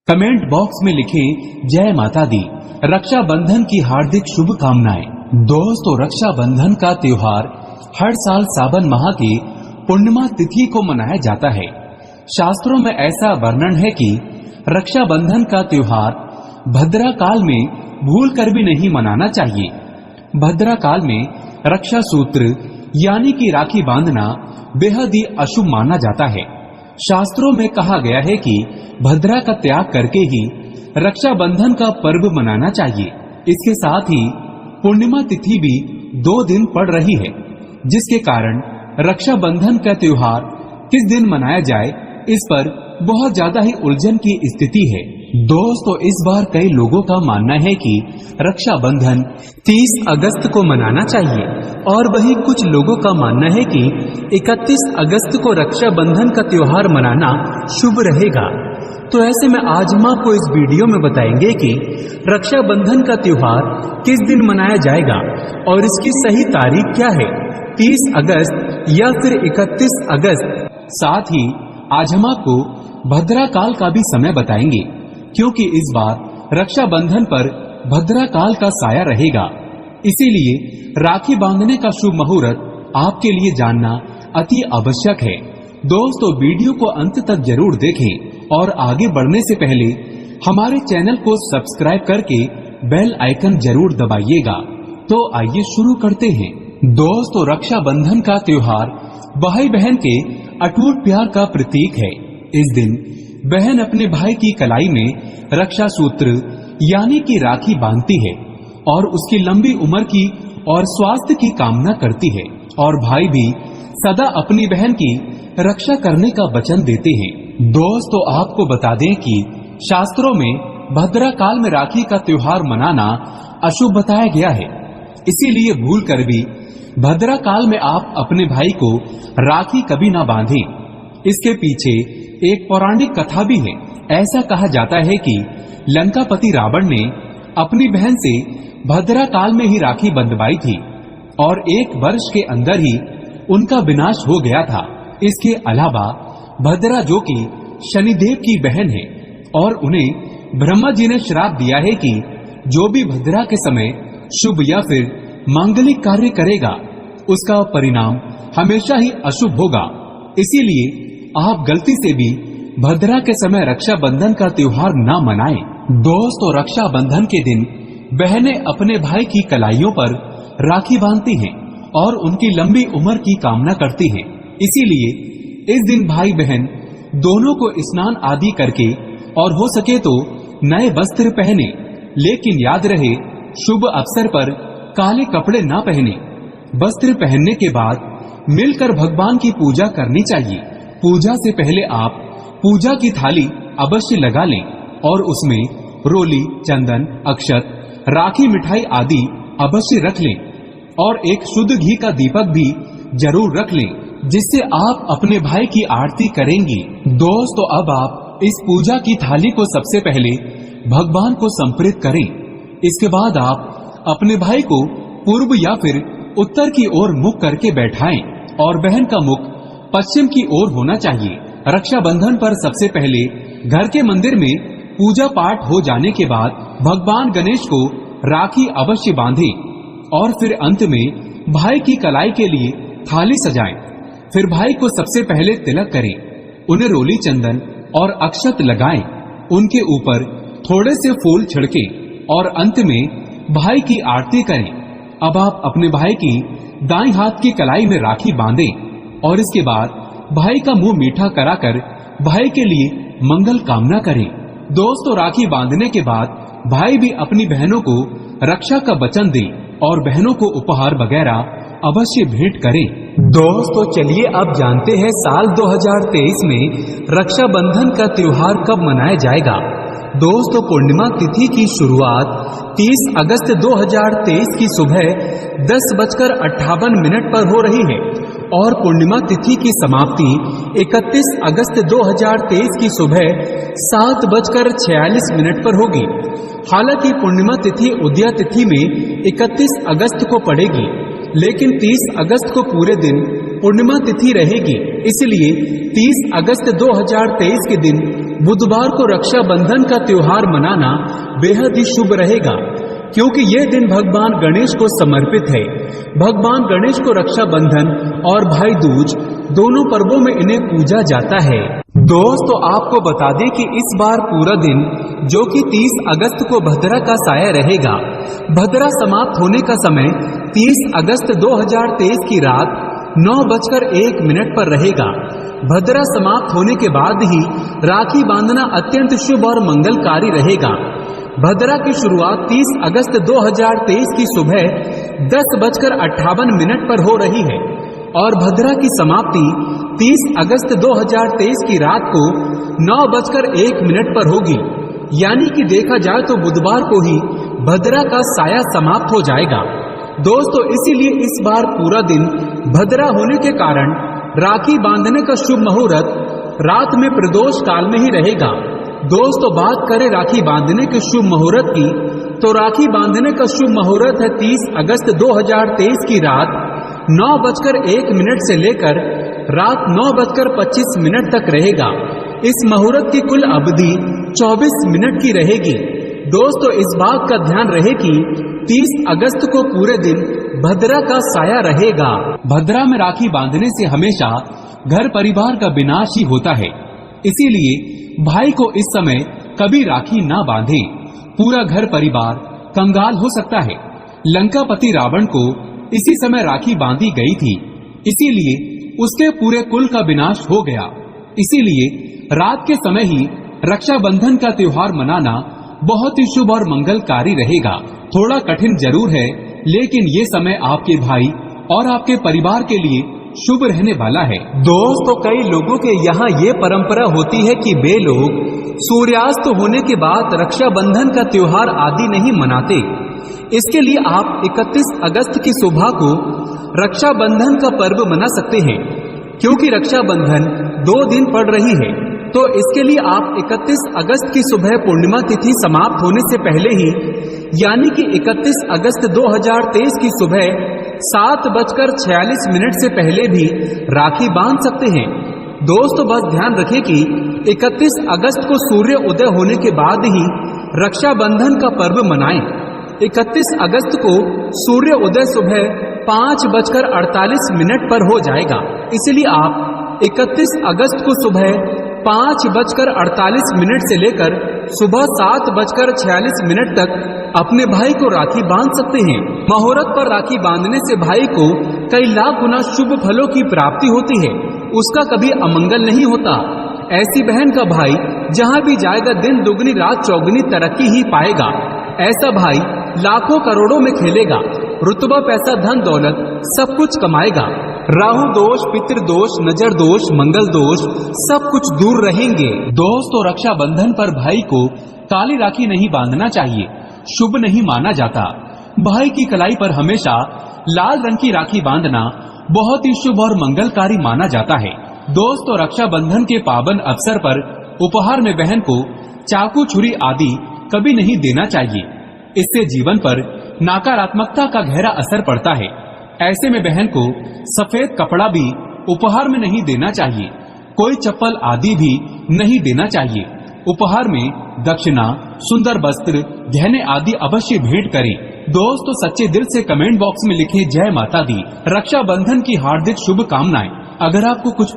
Comment box में लिखें जय माता दी। रक्षाबंधन की हार्दिक शुभकामनाएं। दोस्तों, रक्षाबंधन का त्योहार हर साल सावन माह की पूर्णिमा तिथि को मनाया जाता है। शास्त्रों में ऐसा वर्णन है कि रक्षाबंधन का त्योहार भद्रा काल में भूल कर भी नहीं मनाना चाहिए। भद्रा काल में रक्षा सूत्र यानी कि राखी बांधना बेहद ही अशुभ माना जाता है। शास्त्रों में कहा गया है कि भद्रा का त्याग करके ही रक्षाबंधन का पर्व मनाना चाहिए। इसके साथ ही पूर्णिमा तिथि भी 2 दिन पड़ रही है, जिसके कारण रक्षाबंधन का त्योहार किस दिन मनाया जाए इस पर बहुत ज्यादा ही उलझन की स्थिति है। दोस्तों, इस बार कई लोगों का मानना है कि रक्षाबंधन 30 अगस्त को मनाना चाहिए और वहीं कुछ लोगों का मानना है कि 31 अगस्त को रक्षाबंधन का त्योहार मनाना शुभ रहेगा। तो ऐसे में आज हम आपको इस वीडियो में बताएंगे कि रक्षाबंधन का त्योहार किस दिन मनाया जाएगा और इसकी सही तारीख क्या है, 30 अगस्त या फिर 31 अगस्त। साथ ही आज हम आपको भद्रा काल का भी समय बताएंगे, क्योंकि इस बार रक्षाबंधन पर भद्रा काल का साया रहेगा। इसीलिए राखी बांधने का शुभ मुहूर्त आपके लिए जानना अति आवश्यक है। दोस्तों, वीडियो को अंत तक जरूर देखें और आगे बढ़ने से पहले हमारे चैनल को सब्सक्राइब करके बेल आइकन जरूर दबाइएगा। तो आइए शुरू करते हैं। दोस्तों, रक्षाबंधन का त्योहार भाई बहन के अटूट प्यार का प्रतीक है। इस दिन बहन अपने भाई की कलाई में रक्षा सूत्र यानी कि राखी बांधती है और उसकी लंबी उम्र की और स्वास्थ्य की कामना करती है, और भाई भी सदा अपनी बहन की रक्षा करने का वचन देते हैं। दोस्तों, आपको बता दें कि शास्त्रों में भद्रा काल में राखी का त्योहार मनाना अशुभ बताया गया है। इसीलिए भूल कर भी भद्रा काल में आप अपने भाई को राखी कभी ना बांधें। इसके पीछे एक पौराणिक कथा भी है। ऐसा कहा जाता है कि लंकापति रावण ने अपनी बहन से भद्रा काल में ही राखी बंधवाई थी और 1 वर्ष के अंदर ही उनका विनाश हो गया था। इसके अलावा भद्रा, जो कि शनिदेव की बहन है, और उन्हें ब्रह्मा जी ने श्राप दिया है कि जो भी भद्रा के समय शुभ या फिर मांगलिक कार्य करेगा उसका परिणाम हमेशा ही अशुभ होगा। इसीलिए आप गलती से भी भद्रा के समय रक्षाबंधन का त्योहार ना मनाएं। दोस्तों, रक्षाबंधन के दिन बहनें अपने भाई की कलाइयों पर राखी बांधती हैं और उनकी लंबी उम्र की कामना करती हैं। इसीलिए इस दिन भाई बहन दोनों को स्नान आदि करके और हो सके तो नए वस्त्र पहने, लेकिन याद रहे शुभ अवसर पर काले कपड़े ना पहने। वस्त्र पहनने के बाद मिलकर भगवान की पूजा करनी चाहिए। पूजा से पहले आप पूजा की थाली अवश्य लगा लें और उसमें रोली, चंदन, अक्षत, राखी, मिठाई आदि अवश्य रख लें और एक शुद्ध घी का दीपक भी जरूर रख लें, जिससे आप अपने भाई की आरती करेंगी। दोस्तों, अब आप इस पूजा की थाली को सबसे पहले भगवान को समर्पित करें। इसके बाद आप अपने भाई को पूर्व या फिर उत्तर की ओर मुख करके बैठाएं और बहन का मुख पश्चिम की ओर होना चाहिए। रक्षाबंधन पर सबसे पहले घर के मंदिर में पूजा पाठ हो जाने के बाद भगवान गणेश को राखी अवश्य बांधें और फिर अंत में भाई की कलाई के लिए थाली सजाएं। फिर भाई को सबसे पहले तिलक करें, उन्हें रोली, चंदन और अक्षत लगाएं, उनके ऊपर थोड़े से फूल छिड़कें और अंत में भाई की आरती करें। अब आप अपने भाई की दाईं हाथ की कलाई में राखी बांधें और इसके बाद भाई का मुंह मीठा कराकर भाई के लिए मंगल कामना करें। दोस्तों, राखी बांधने के बाद भाई भी अपनी बहनों को रक्षा का वचन दें और बहनों को उपहार वगैरह अवश्य भेंट करें। दोस्तों, चलिए अब जानते हैं साल 2023 में रक्षाबंधन का त्योहार कब मनाया जाएगा। दोस्तों, पूर्णिमा तिथि की शुरुआत 30 अगस्त 2023 की सुबह 10:58 पर हो रही है और पूर्णिमा तिथि की समाप्ति 31 अगस्त 2023 की सुबह 7:46 पर होगी। हालांकि पूर्णिमा तिथि उदया तिथि में 31 अगस्त को पड़ेगी, लेकिन 30 अगस्त को पूरे दिन पूर्णिमा तिथि रहेगी। इसलिए 30 अगस्त 2023 के दिन बुधवार को रक्षाबंधन का त्योहार मनाना बेहद ही शुभ रहेगा, क्योंकि ये दिन भगवान गणेश को समर्पित है। भगवान गणेश को रक्षाबंधन और भाई दूज दोनों पर्वों में इन्हें पूजा जाता है। दोस्तों, आपको बता दें कि इस बार पूरा दिन जो कि 30 अगस्त को भद्रा का साया रहेगा। भद्रा समाप्त होने का समय 30 अगस्त 2023 की रात 9:01 पर रहेगा। भद्रा समाप्त होने के बाद ही राखी बांधना अत्यंत शुभ और मंगलकारी रहेगा। भद्रा की शुरुआत 30 अगस्त 2023 की सुबह 10:58 पर हो रही है और भद्रा की समाप्ति 30 अगस्त 2023 की रात को 9:01 पर होगी। यानी कि देखा जाए तो बुधवार को ही भद्रा का साया समाप्त हो जाएगा। दोस्तों, इसीलिए इस बार पूरा दिन भद्रा होने के कारण राखी बांधने का शुभ मुहूर्त रात में प्रदोष काल में ही रहेगा। दोस्तों, बात करें राखी बांधने के शुभ मुहूर्त की, तो राखी बांधने का शुभ मुहूर्त है 30 अगस्त 2023 की रात 9:01 से लेकर रात 9:25 तक रहेगा। इस मुहूर्त की कुल अवधि 24 मिनट की रहेगी। दोस्तों, इस बात का ध्यान रहे कि 30 अगस्त को पूरे दिन भद्रा का साया रहेगा। भद्रा में राखी बांधने से हमेशा घर परिवार का विनाश ही होता है, इसीलिए भाई को इस समय कभी राखी ना बांधे। पूरा घर परिवार कंगाल हो सकता है। लंकापति रावण को इसी समय राखी बांधी गई थी, इसीलिए उसके पूरे कुल का विनाश हो गया। इसीलिए रात के समय ही रक्षाबंधन का त्योहार मनाना बहुत ही शुभ और मंगलकारी रहेगा। थोड़ा कठिन जरूर है, लेकिन ये समय आपके भाई और आपके परिवार के लिए शुभ रहने वाला है। दोस्तों, कई लोगों के यहाँ ये परंपरा होती है कि वे लोग सूर्यास्त होने के बाद रक्षाबंधन का त्योहार आदि नहीं मनाते। इसके लिए आप 31 अगस्त की सुबह को रक्षाबंधन का पर्व मना सकते हैं। क्योंकि रक्षाबंधन 2 दिन पड़ रही है, तो इसके लिए आप 31 अगस्त की सुबह पूर्णिमा तिथि समाप्त होने से पहले ही, यानी कि 31 अगस्त 2023 की सुबह 7:46 से पहले भी राखी बांध सकते हैं। दोस्तों, बस ध्यान रखें कि 31 अगस्त को सूर्य उदय होने के बाद ही रक्षाबंधन का पर्व मनाएं। 31 अगस्त को सूर्य उदय सुबह 5:48 पर हो जाएगा। इसलिए आप 31 अगस्त को सुबह 5:48 से लेकर सुबह 7:46 तक अपने भाई को राखी बांध सकते हैं। मुहूर्त पर राखी बांधने से भाई को कई लाख गुना शुभ फलों की प्राप्ति होती है, उसका कभी अमंगल नहीं होता। ऐसी बहन का भाई जहाँ भी जाएगा दिन दुगनी रात चौगुनी तरक्की ही पाएगा। ऐसा भाई लाखों करोड़ों में खेलेगा, रुतबा पैसा धन दौलत सब कुछ कमाएगा। राहु दोष, पितृदोष, नजर दोष, मंगल दोष सब कुछ दूर रहेंगे। दोस्तों, रक्षाबंधन पर भाई को काली राखी नहीं बांधना चाहिए, शुभ नहीं माना जाता। भाई की कलाई पर हमेशा लाल रंग की राखी बांधना बहुत ही शुभ और मंगलकारी माना जाता है। दोस्तों, रक्षाबंधन के पावन अवसर पर उपहार में बहन को चाकू, छुरी आदि कभी नहीं देना चाहिए। इससे जीवन पर नकारात्मकता का गहरा असर पड़ता है। ऐसे में बहन को सफेद कपड़ा भी उपहार में नहीं देना चाहिए। कोई चप्पल आदि भी नहीं देना चाहिए। उपहार में दक्षिणा, सुंदर वस्त्र, गहने आदि अवश्य भेंट करें। दोस्तों, सच्चे दिल से कमेंट बॉक्स में लिखें जय माता दी। रक्षाबंधन की हार्दिक शुभकामनाएं। अगर आपको कुछ